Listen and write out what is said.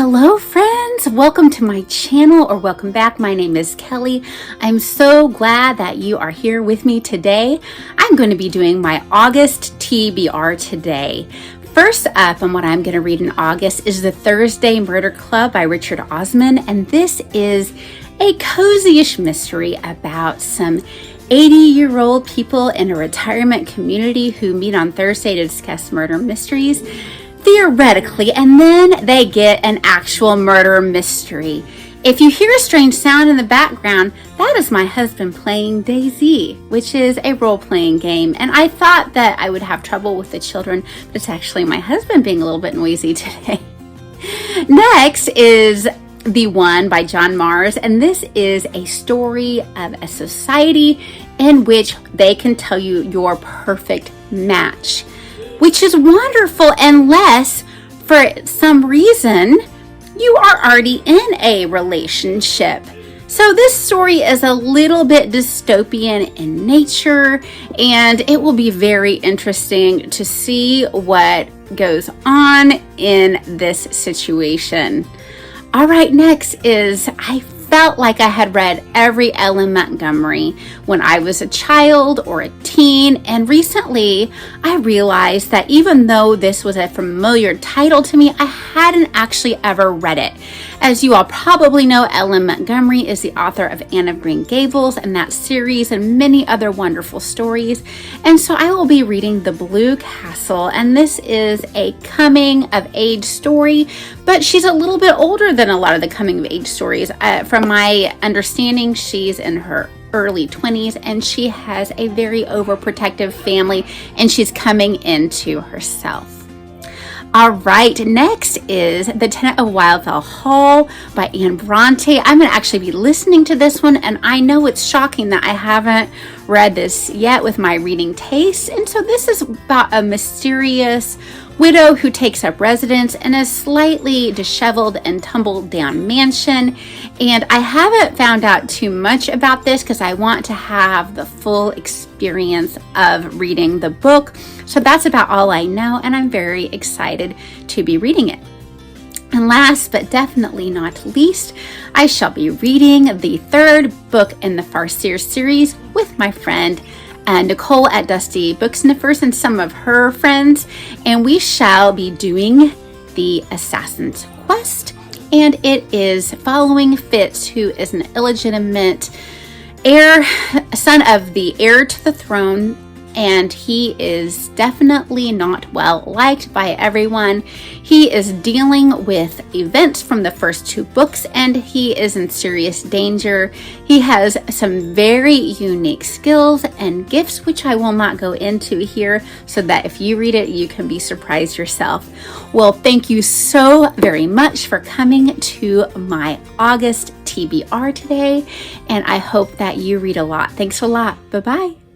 Hello friends, welcome to my channel or welcome back. My name is Kelly. I'm so glad that you are here with me today. I'm going to be doing my August TBR today. First up on what I'm going to read in August is The Thursday Murder Club by Richard Osman, and this is a cozy-ish mystery about some 80-year-old people in a retirement community who meet on Thursday to discuss murder mysteries. Theoretically, and then they get an actual murder mystery. If you hear a strange sound in the background, that is my husband playing Daisy, which is a role-playing game. And I thought that I would have trouble with the children, but it's actually my husband being a little bit noisy today. Next is The One by John Mars, and this is a story of a society in which they can tell you your perfect match, which is wonderful unless, for some reason, you are already in a relationship. So this story is a little bit dystopian in nature, and it will be very interesting to see what goes on in this situation. All right, next is I felt like I had read every Ellen Montgomery when I was a child or a teen, and recently I realized that even though this was a familiar title to me, I hadn't actually ever read it. As you all probably know, Ellen Montgomery is the author of Anne of Green Gables and that series and many other wonderful stories, and so I will be reading The Blue Castle, and this is a coming of age story, but she's a little bit older than a lot of the coming of age stories. From my understanding, she's in her early 20s and she has a very overprotective family and she's coming into herself. All right, next is The Tenant of Wildfell Hall by Brontë. I'm going to actually be listening to this one, and I know it's shocking that I haven't read this yet with my reading taste. And so this is about a mysterious widow who takes up residence in a slightly disheveled and tumbled down mansion. And I haven't found out too much about this because I want to have the full experience of reading the book. So that's about all I know, and I'm very excited to be reading it. And last but definitely not least, I shall be reading the third book in the Farseers series with my friend Nicole at Dusty Booksniffers and some of her friends, and we shall be doing The Assassin's Quest, and it is following Fitz, who is an illegitimate son of the heir to the throne, and he is definitely not well liked by everyone. He is dealing with events from the first two books, and he is in serious danger. He has some very unique skills and gifts, which I will not go into here, so that if you read it, you can be surprised yourself. Well, thank you so very much for coming to my August TBR today, and I hope that you read a lot. Thanks a lot. Bye-bye.